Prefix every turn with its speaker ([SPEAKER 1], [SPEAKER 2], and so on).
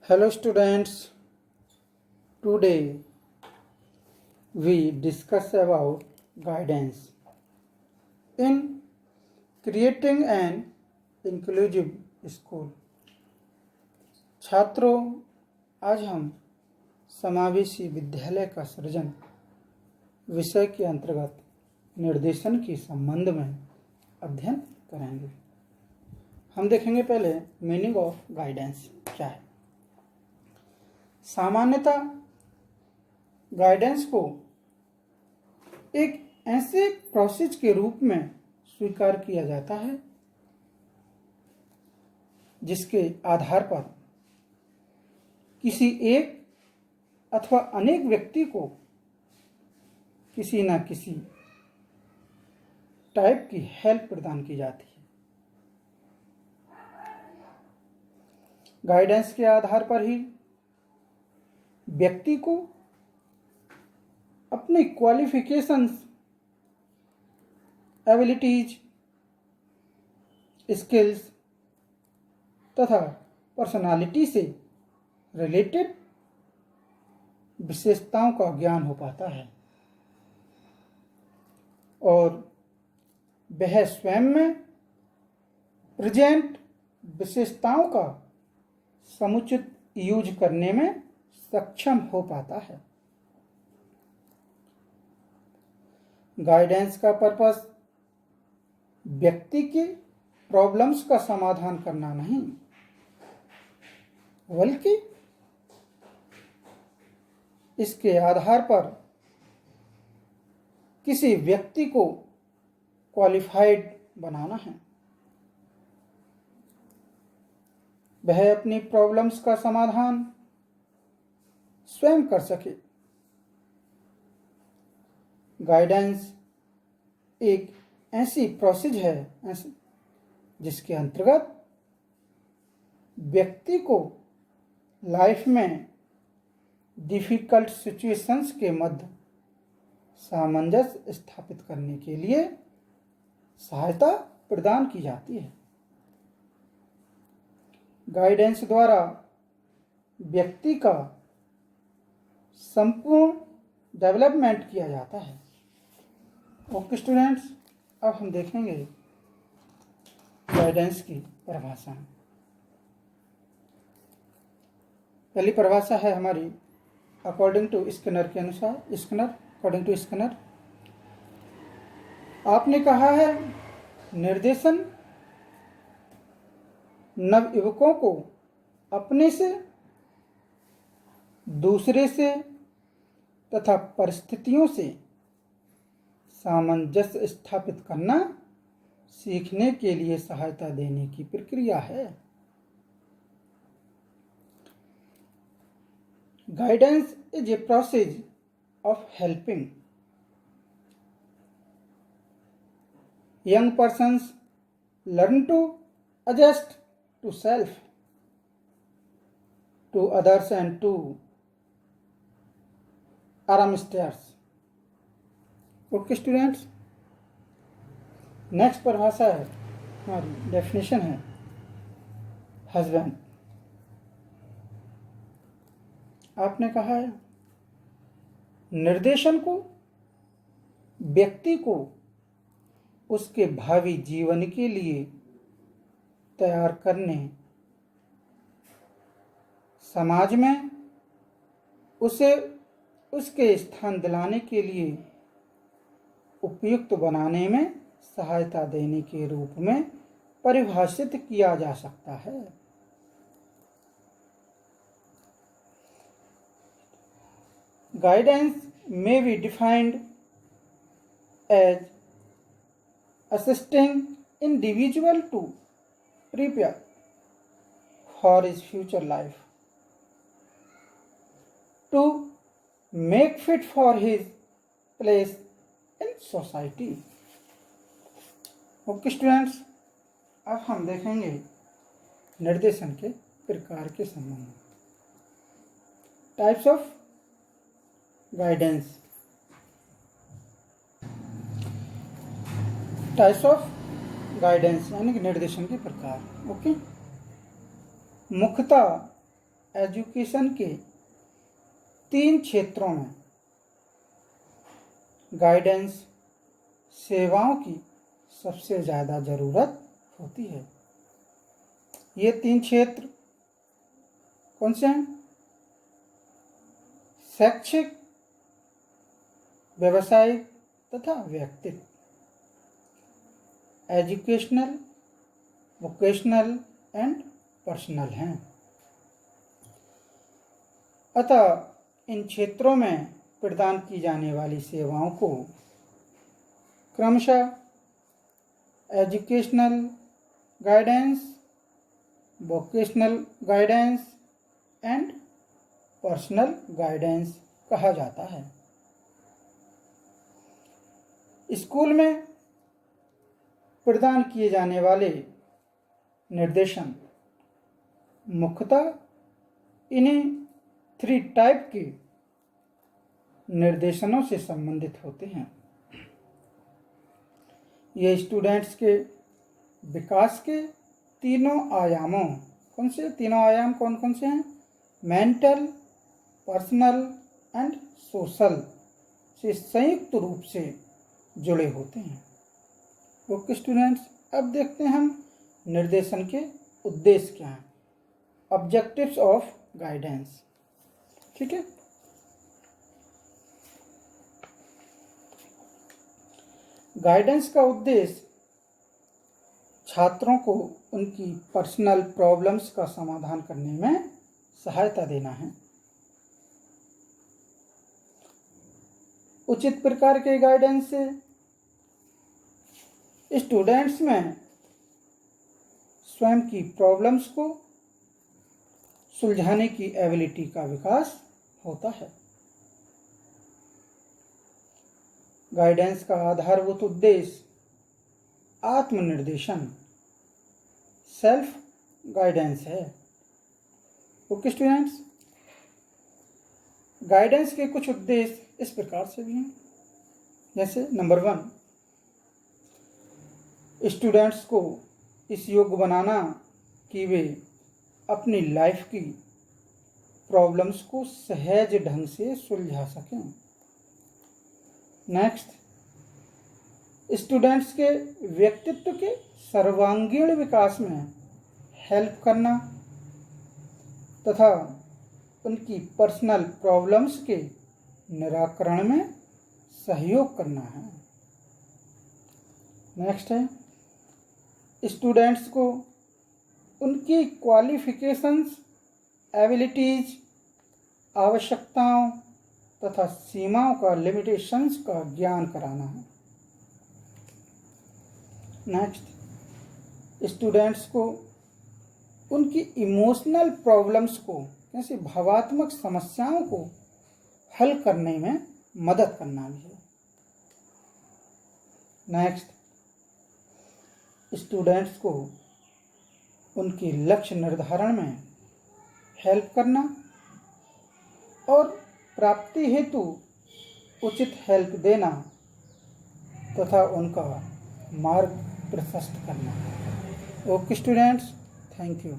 [SPEAKER 1] Hello students, today we discuss about guidance in creating an inclusive school. छात्रों, आज हम समावेशी विद्यालय का सृजन विषय के अंतर्गत निर्देशन के संबंध में अध्ययन करेंगे। हम देखेंगे पहले मीनिंग ऑफ गाइडेंस क्या है। सामान्यतः गाइडेंस को एक ऐसे प्रोसेस के रूप में स्वीकार किया जाता है जिसके आधार पर किसी एक अथवा अनेक व्यक्ति को किसी न किसी टाइप की हेल्प प्रदान की जाती है। गाइडेंस के आधार पर ही व्यक्ति को अपने क्वालिफिकेशंस, एबिलिटीज, स्किल्स तथा पर्सनालिटी से रिलेटेड विशेषताओं का ज्ञान हो पाता है और वह स्वयं में प्रेजेंट विशेषताओं का समुचित यूज करने में सक्षम हो पाता है। गाइडेंस का पर्पस व्यक्ति के प्रॉब्लम्स का समाधान करना नहीं, बल्कि इसके आधार पर किसी व्यक्ति को क्वालिफाइड बनाना है। वह अपनी प्रॉब्लम्स का समाधान स्वयं कर सके। गाइडेंस एक ऐसी प्रोसेस है जिसके अंतर्गत व्यक्ति को लाइफ में डिफिकल्ट सिचुएशंस के मध्य सामंजस्य स्थापित करने के लिए सहायता प्रदान की जाती है। गाइडेंस द्वारा व्यक्ति का संपूर्ण डेवलपमेंट किया जाता है। ओके स्टूडेंट्स, अब हम देखेंगे गाइडेंस की परिभाषा। पहली परिभाषा है हमारी अकॉर्डिंग टू स्किनर के अनुसार। अकॉर्डिंग टू स्किनर आपने कहा है निर्देशन नवयुवकों को अपने से, दूसरे से तथा परिस्थितियों से सामंजस्य स्थापित करना सीखने के लिए सहायता देने की प्रक्रिया है। Guidance is a process of helping young persons learn to adjust to self, to others and to aramsters. Okay students, next परिभाषा है हमारी डेफिनेशन है हस्बैंड। आपने कहा है निर्देशन को व्यक्ति को उसके भावी जीवन के लिए तैयार करने, समाज में उसे उसके स्थान दिलाने के लिए उपयुक्त बनाने में सहायता देने के रूप में परिभाषित किया जा सकता है। Guidance may be defined as assisting individual to prepare for his future life, to make fit for his place in society. Okay students, अब हम देखेंगे निर्देशन के प्रकार के संबंध में। Types of guidance. Types of guidance यानी कि निर्देशन के प्रकार। ओके, मुख्यतः एजुकेशन के 3 क्षेत्रों में गाइडेंस सेवाओं की सबसे ज़्यादा ज़रूरत होती है। ये 3 क्षेत्र कौन से हैं? शैक्षिक, व्यवसायिक तथा व्यक्तित्व। एजुकेशनल, वोकेशनल एंड पर्सनल हैं। अतः इन क्षेत्रों में प्रदान की जाने वाली सेवाओं को क्रमशः educational guidance, vocational guidance and personal guidance कहा जाता है। स्कूल में प्रदान किए जाने वाले निर्देशन मुख्यतः इन्हीं 3 टाइप के निर्देशनों से संबंधित होते हैं। ये स्टूडेंट्स के विकास के तीनों आयामों, कौन से तीनों आयाम कौन कौन से हैं? मेंटल, पर्सनल एंड सोशल से संयुक्त रूप से जुड़े होते हैं। ओके स्टूडेंट्स, अब देखते हैं हम निर्देशन के उद्देश्य क्या हैं, ऑब्जेक्टिव्स ऑफ गाइडेंस। ठीक है, गाइडेंस का उद्देश्य छात्रों को उनकी पर्सनल प्रॉब्लम्स का समाधान करने में सहायता देना है। उचित प्रकार के गाइडेंस से स्टूडेंट्स में स्वयं की प्रॉब्लम्स को सुलझाने की एबिलिटी का विकास होता है। गाइडेंस का आधारभूत उद्देश्य आत्मनिर्देशन, सेल्फ गाइडेंस है। ओके स्टूडेंट्स, गाइडेंस के कुछ उद्देश्य इस प्रकार से भी हैं, जैसे नंबर 1, स्टूडेंट्स को इस योग्य बनाना कि वे अपनी लाइफ की प्रॉब्लम्स को सहज ढंग से सुलझा सकें। नेक्स्ट, स्टूडेंट्स के व्यक्तित्व के सर्वांगीण विकास में हेल्प करना तथा उनकी पर्सनल प्रॉब्लम्स के निराकरण में सहयोग करना है। नेक्स्ट है, स्टूडेंट्स को उनकी क्वालिफिकेशंस, एबिलिटीज, आवश्यकताओं तथा सीमाओं का, लिमिटेशंस का ज्ञान कराना है। नेक्स्ट, स्टूडेंट्स को उनकी इमोशनल प्रॉब्लम्स को, जैसे भावात्मक समस्याओं को हल करने में मदद करना भी है। नेक्स्ट, स्टूडेंट्स को उनके लक्ष्य निर्धारण में हेल्प करना और प्राप्ति हेतु उचित हेल्प देना तथा उनका मार्ग प्रशस्त करना। Okay students, thank you.